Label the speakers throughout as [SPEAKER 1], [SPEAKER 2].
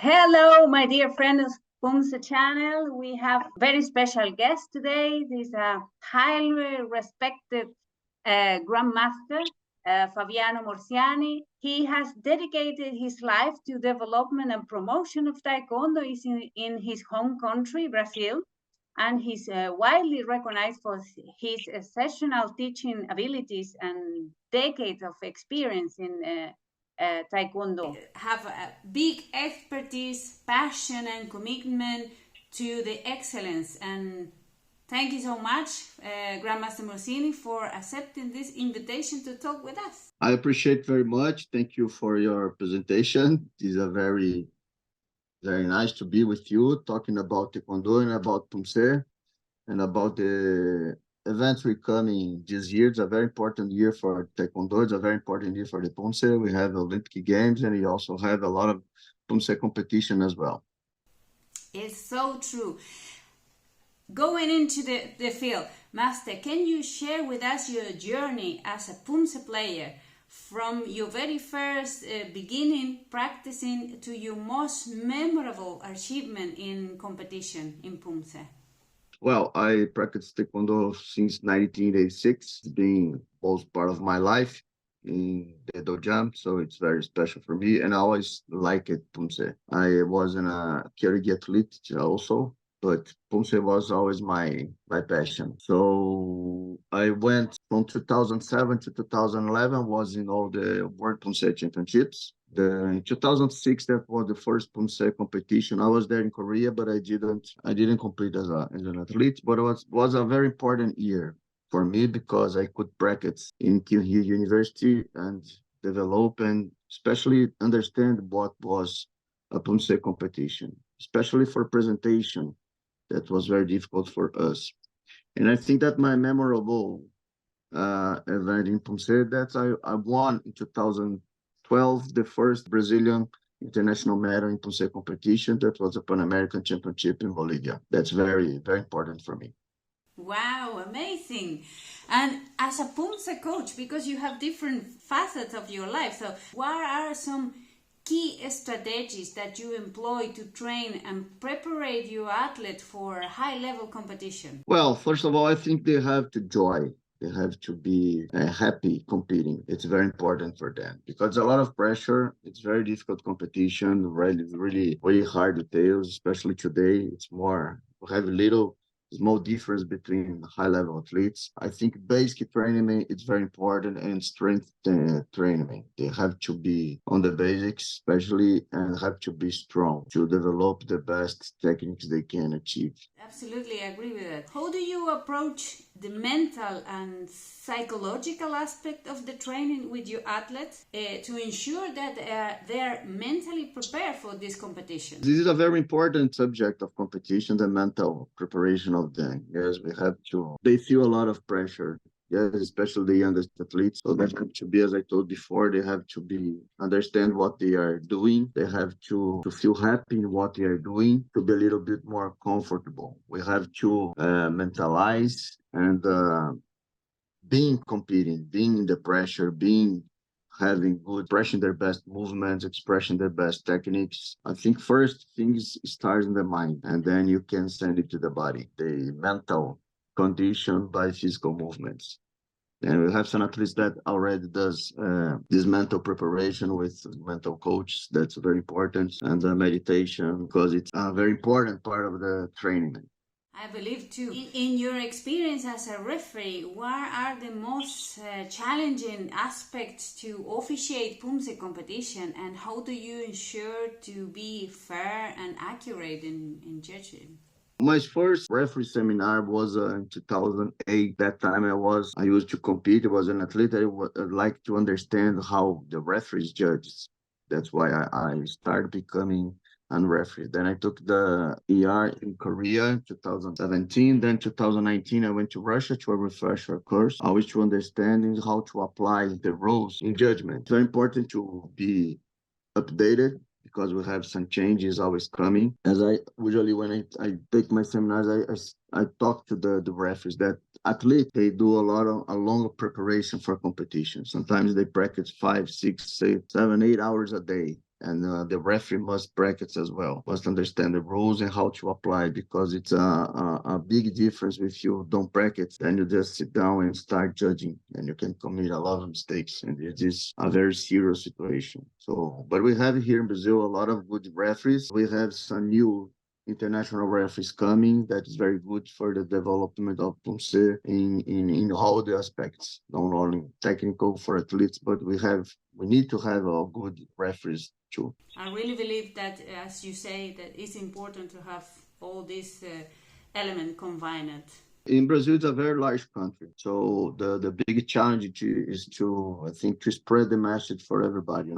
[SPEAKER 1] Hello, my dear friends of Poomsae channel. We have very special guest today. This is a highly respected grandmaster, Fabiano Morciani. He has dedicated his life to development and promotion of Taekwondo in his home country, Brazil, and he's widely recognized for his exceptional teaching abilities and decades of experience in Taekwondo.
[SPEAKER 2] Have a big expertise, passion, and commitment to the excellence. And thank you so much, Grandmaster Morcini, for accepting this invitation to talk with us.
[SPEAKER 3] I appreciate very much. Thank you for your presentation. It is a very nice to be with you, talking about Taekwondo and about Poomsae and about the events we coming this year. It's a very important year for Taekwondo. It's a very important year for the Poomsae. We have Olympic Games, and we also have a lot of Poomsae competition as well.
[SPEAKER 2] It's so true. Going into the field, Master, can you share with us your journey as a Poomsae player from your very first beginning practicing to your most memorable achievement in competition in Poomsae?
[SPEAKER 3] Well, I practiced Taekwondo since 1986. It's been most part of my life in the dojo, so it's very special for me, and I always like it, Poomsae. I wasn't a kyogi athlete also, but Poomsae was always my passion. So I went from 2007 to 2011, was in all the World Poomsae Championships. In 2006, that was the first Poomsae competition. I was there in Korea, but I didn't compete as an athlete. But it was a very important year for me because I could practice in Kyuhyun University and develop and especially understand what was a Poomsae competition, especially for presentation. That was very difficult for us. And I think that my memorable event in Poomsae that I won in 2012 the first Brazilian international medal in Poomsae competition. That was a Pan American Championship in Bolivia. That's very, very important for me.
[SPEAKER 2] Wow, amazing. And as a Poomsae coach, because you have different facets of your life, so what are some key strategies that you employ to train and prepare your athlete for high-level competition?
[SPEAKER 3] Well, first of all, I think they have to joy. They have to be happy competing. It's very important for them because a lot of pressure. It's very difficult competition, really hard details, especially today. It's more, we have little small difference between high-level athletes. I think basic training is very important and strength training. They have to be on the basics, especially, and have to be strong to develop the best techniques they can achieve.
[SPEAKER 2] Absolutely, I agree with that. How do you approach the mental and psychological aspect of the training with your athletes to ensure that they're mentally prepared for this competition?
[SPEAKER 3] This is a very important subject of competition, the mental preparation of them. Yes, they feel a lot of pressure. Yes, especially the youngest athletes. So they have to be, as I told before, they have to understand what they are doing. They have to feel happy in what they are doing, to be a little bit more comfortable. We have to mentalize and competing, being in the pressure, having good, expressing their best movements, expressing their best techniques. I think first things start in the mind, and then you can send it to the body. The mental condition by physical movements. And we have some athletes that already does this mental preparation with mental coaches. That's very important. And meditation, because it's a very important part of the training.
[SPEAKER 2] I believe too. In your experience as a referee, what are the most challenging aspects to officiate Poomsae competition, and how do you ensure to be fair and accurate in judging?
[SPEAKER 3] My first referee seminar was in 2008. That time I used to compete. I was an athlete. I'd like to understand how the referees judges. That's why I started becoming a referee. Then I took the ER in Korea in 2017. Then 2019, I went to Russia to a refresher course, always to understanding how to apply the rules in judgment. It's very important to be updated because we have some changes always coming. As I usually, when I take my seminars, I talk to the referees that athletes, they do a long preparation for competition. Sometimes they practice 5, 6, 7, 8 hours a day. and the referee must practice as well, must understand the rules and how to apply, because it's a big difference if you don't practice and you just sit down and start judging, and you can commit a lot of mistakes, and it is a very serious situation. So, but we have here in Brazil a lot of good referees. We have some new international referees coming. That is very good for the development of Poomsae in all the aspects, not only technical for athletes, but we need to have a good referees too.
[SPEAKER 2] I really believe that, as you say, that it's important to have all these elements combined.
[SPEAKER 3] In Brazil, it's a very large country, so the big challenge is to, I think, to spread the message for everybody,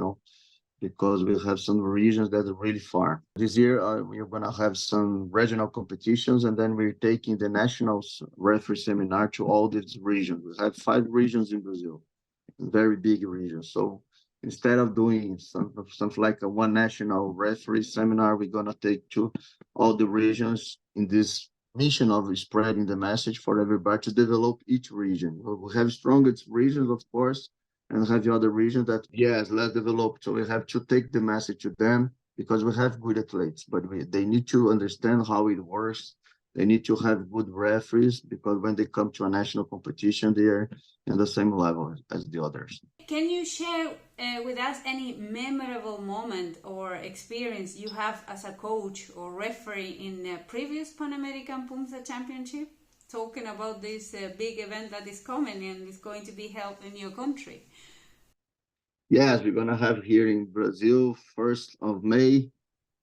[SPEAKER 3] because we have some regions that are really far. This year, we're going to have some regional competitions, and then we're taking the national referee seminar to all these regions. We have 5 regions in Brazil, very big regions. So instead of doing something like a one national referee seminar, we're going to take to all the regions in this mission of spreading the message for everybody to develop each region. We have strongest regions, of course, and have the other regions that, yes, let's develop. So we have to take the message to them, because we have good athletes, but they need to understand how it works. They need to have good referees, because when they come to a national competition, they are in the same level as the others.
[SPEAKER 2] Can you share with us any memorable moment or experience you have as a coach or referee in the previous Pan American Poomsae Championship? Talking about this big event that is coming and is going to be held in your country.
[SPEAKER 3] Yes, we're going to have here in Brazil, 1st of May,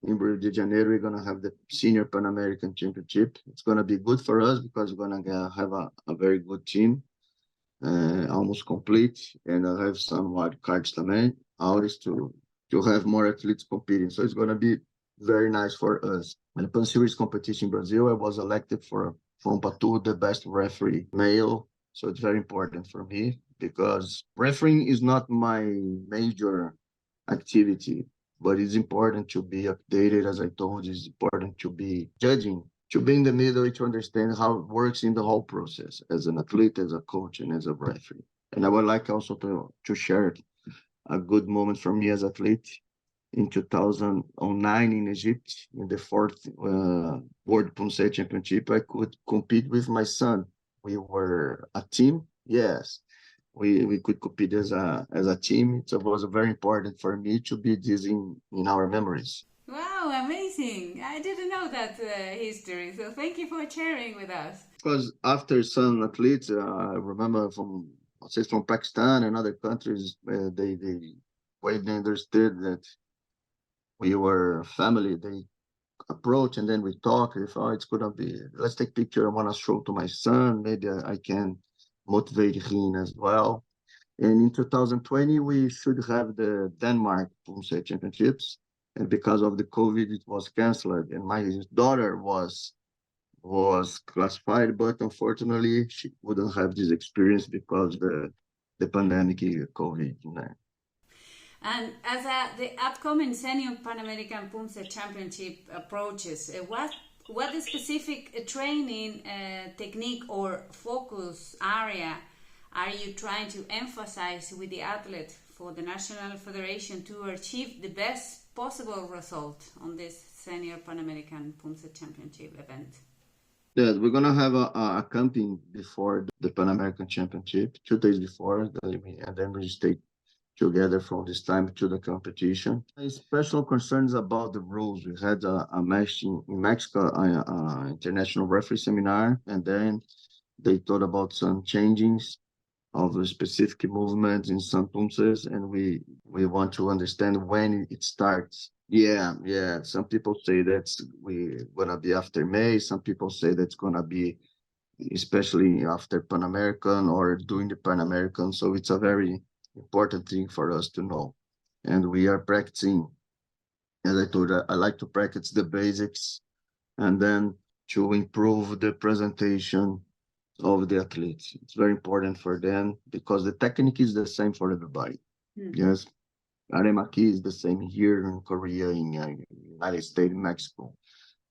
[SPEAKER 3] in Rio de Janeiro, we're going to have the Senior Pan American Championship. It's going to be good for us because we're going to have a very good team, almost complete, and I have some wild cards também, always to have more athletes competing. So it's going to be very nice for us. And the Pan Series competition in Brazil, I was elected from Patu, the best referee male. So it's very important for me, because refereeing is not my major activity, but it's important to be updated. As I told you, it's important to be judging, to be in the middle, to understand how it works in the whole process, as an athlete, as a coach, and as a referee. And I would like also to share a good moment for me as athlete. In 2009 in Egypt, in the 4th World Poomsae Championship, I could compete with my son. We were a team, yes. We could compete as a team. It was very important for me to be this in our memories.
[SPEAKER 2] Wow, amazing! I didn't know that history, so thank you for sharing with us.
[SPEAKER 3] Because after some athletes, I remember from Pakistan and other countries, when they understood that we were family, they approach, and then we talk. If it's gonna be, let's take picture. I want to show to my son. Maybe I can motivate him as well. And in 2020, we should have the Denmark Poomsae Championships, and because of the COVID, it was canceled. And my daughter was classified, but unfortunately, she wouldn't have this experience because the pandemic, COVID.
[SPEAKER 2] And as the upcoming Senior Pan American Poomsae Championship approaches, what specific training technique or focus area are you trying to emphasize with the athlete for the National Federation to achieve the best possible result on this Senior Pan American Poomsae Championship event?
[SPEAKER 3] Yes, we're gonna have a camping before the Pan American Championship, 2 days before, and then we stay together from this time to the competition. Special concerns about the rules. We had a match in Mexico, international referee seminar, and then they thought about some changes of the specific movements in some Poomsaes, and we want to understand when it starts. Yeah. Some people say that's we're gonna be after May. Some people say that's gonna be especially after Pan American or during the Pan American. So it's a very important thing for us to know. And we are practicing, as I told you, I like to practice the basics and then to improve the presentation of the athletes. It's very important for them because the technique is the same for everybody. Yes. Aremaki is the same here in Korea, in United States, Mexico.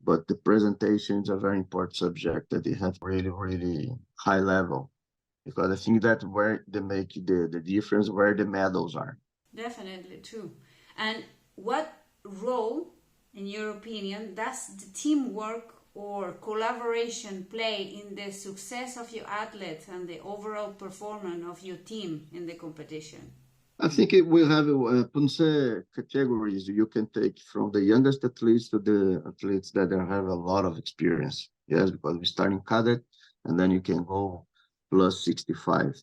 [SPEAKER 3] But the presentation is a very important subject that they have really, really high level. Because I think that's where they make the difference, where the medals are.
[SPEAKER 2] Definitely true. And what role, in your opinion, does the teamwork or collaboration play in the success of your athletes and the overall performance of your team in the competition?
[SPEAKER 3] I think it will have Poomsae categories you can take from the youngest athletes to the athletes that have a lot of experience. Yes, because we start in cadet and then you can go plus 65.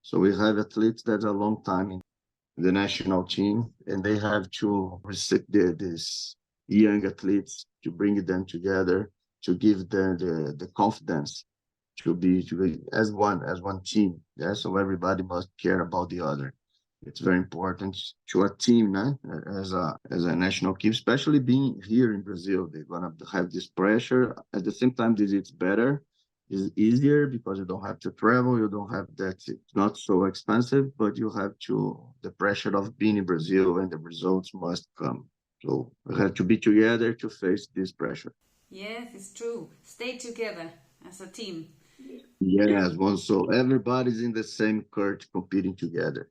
[SPEAKER 3] So we have athletes that are a long time in the national team, and they have to reset these young athletes to bring them together, to give them the confidence to be as one team. Yeah, so everybody must care about the other. It's very important to a team, né? As a national team, especially being here in Brazil. They're gonna have this pressure. At the same time, this it's better, it's easier because you don't have to travel. You don't have that. It's not so expensive, but you have to the pressure of being in Brazil and the results must come. So we have to be together to face this pressure.
[SPEAKER 2] Yes, it's true. Stay together as a team.
[SPEAKER 3] Yes, one so everybody's in the same court competing together.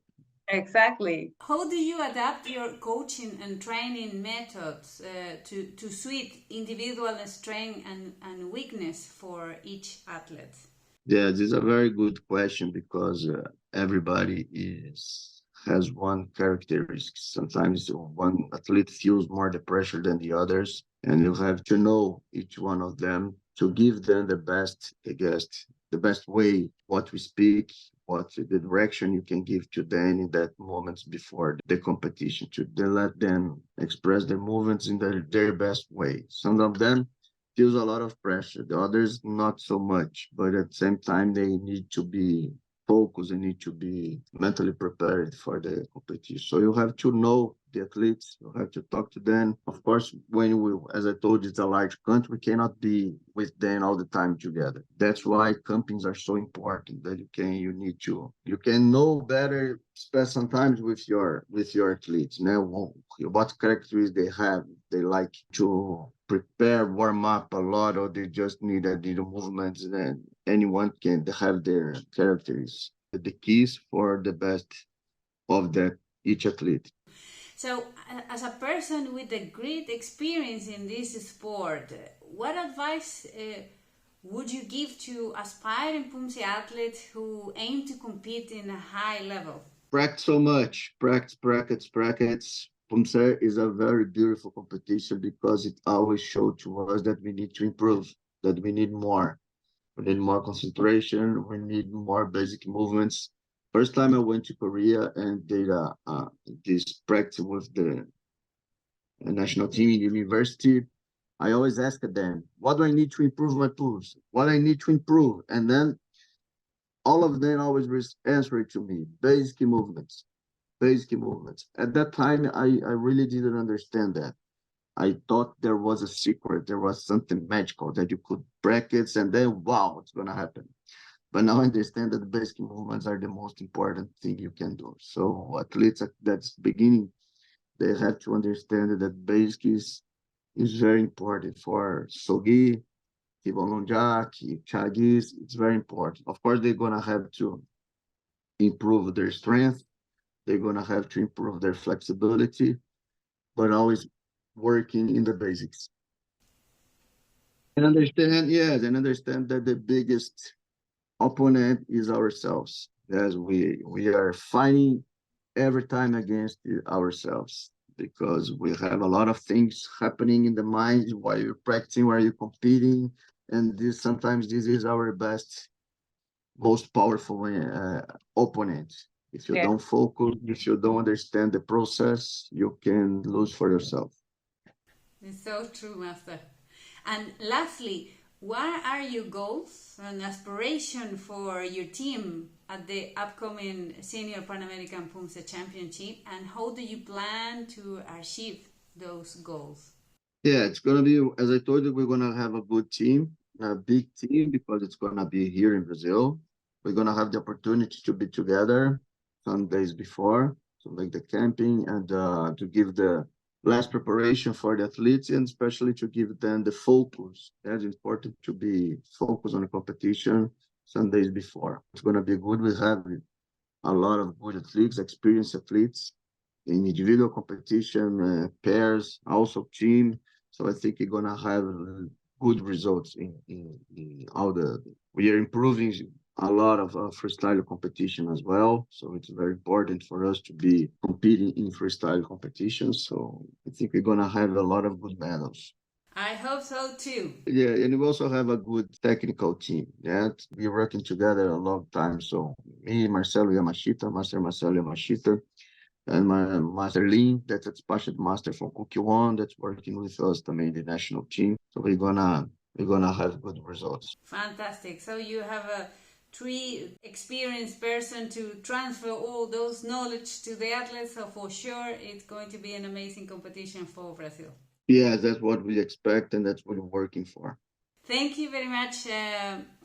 [SPEAKER 1] Exactly.
[SPEAKER 2] How do you adapt your coaching and training methods to suit individual strength and weakness for each athlete?
[SPEAKER 3] Yeah, this is a very good question because everybody is has one characteristic. Sometimes one athlete feels more the pressure than the others, and you have to know each one of them to give them the best, I guess, the best way, what we speak, what the direction you can give to them in that moments before the competition, to let them express their movements in their best way. Some of them feels a lot of pressure. The others not so much, but at the same time they need to be focused. They need to be mentally prepared for the competition. So you have to know the athletes. You have to talk to them. Of course, when we, as I told you, it's a large country. We cannot be with them all the time together. That's why campings are so important. That you can know better. Spend sometimes with your athletes. Now, what characteristics they have. They like to prepare, warm up a lot, or they just need a little movements. And anyone can have their characteristics. The keys for the best of that each athlete.
[SPEAKER 2] So, as a person with a great experience in this sport, what advice would you give to aspiring Poomsae athletes who aim to compete in a high level?
[SPEAKER 3] Practice so much. Practice, practice, practice. Poomsae is a very beautiful competition because it always shows to us that we need to improve, that we need more. We need more concentration. We need more basic movements. First time I went to Korea and did this practice with the national team in university, I always ask them, what do I need to improve my moves? What I need to improve? And then all of them always answer to me, basic movements, basic movements. At that time, I really didn't understand that. I thought there was a secret, there was something magical that you could practice and then, wow, it's going to happen. But now I understand that the basic movements are the most important thing you can do. So athletes that's beginning, they have to understand that basic is very important for Sogi, Kibononjak, Chagis. It's very important. Of course, they're going to have to improve their strength. They're going to have to improve their flexibility, but always working in the basics. And understand, yes, and understand that the biggest opponent is ourselves. As we are fighting every time against ourselves because we have a lot of things happening in the mind while you're practicing, while you're competing, and this is our best, most powerful opponent. If you
[SPEAKER 1] Yeah.
[SPEAKER 3] don't focus, if you don't understand the process, you can lose for yourself.
[SPEAKER 2] It's so true, Master. And lastly, what are your goals and aspiration for your team at the upcoming Senior Pan American Poomsae Championship, and how do you plan to achieve those goals?
[SPEAKER 3] Yeah, it's gonna be, as I told you, we're gonna have a good team, a big team, because it's gonna be here in Brazil. We're gonna have the opportunity to be together some days before to make the camping and to give the last preparation for the athletes and especially to give them the focus. That's important to be focused on the competition some days before. It's gonna be good. We have a lot of good athletes, experienced athletes in individual competition, pairs, also team. So I think we're gonna have good results in all the. We are improving a lot of freestyle competition as well. So it's very important for us to be competing in freestyle competitions. So I think we're gonna have a lot of good medals.
[SPEAKER 2] I hope so too.
[SPEAKER 3] Yeah, and we also have a good technical team. Yeah, we're working together a long time. So me, Marcelo Yamashita, Master Marcelo Yamashita, and my Master Lin, that's a special master from Cookie One, that's working with us, the national team. So we're gonna have good results.
[SPEAKER 2] Fantastic. So you have a three experienced person to transfer all those knowledge to the athletes. So for sure, it's going to be an amazing competition for Brazil.
[SPEAKER 3] Yeah, that's what we expect, and that's what we're working for.
[SPEAKER 2] Thank you very much,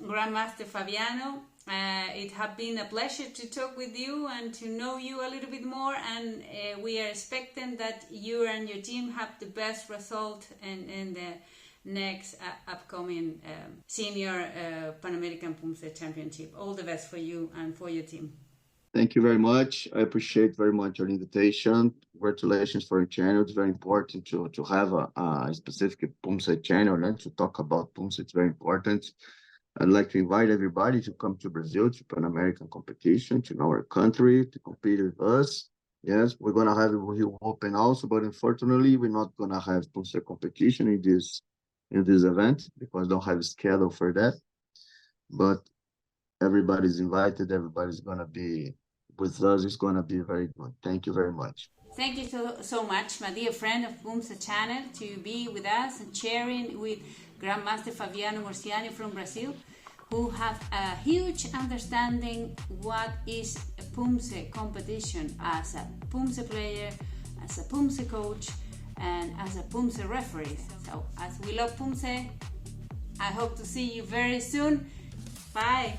[SPEAKER 2] Grandmaster Fabiano. It has been a pleasure to talk with you and to know you a little bit more, and we are expecting that you and your team have the best result in the next upcoming Senior Pan American Poomsae Championship. All the best for you and for your team.
[SPEAKER 3] Thank you very much. I appreciate very much your invitation. Congratulations for your channel. It's very important to have a specific Poomsae channel and to talk about Poomsae. It's very important. I'd like to invite everybody to come to Brazil, to Pan American competition, to our country, to compete with us. Yes, we're going to have a Rio Open also, but unfortunately, we're not going to have Poomsae competition in this event because I don't have a schedule for that. But everybody's invited. Everybody's going to be with us. It's going to be very good. Thank you very much.
[SPEAKER 2] Thank you so much, my dear friend of Poomsae Channel, to be with us and sharing with Grandmaster Fabiano Morciani from Brazil, who have a huge understanding what is a Poomsae competition as a Poomsae player, as a Poomsae coach, and as a Poomsae referee. So, as we love Poomsae, I hope to see you very soon. Bye.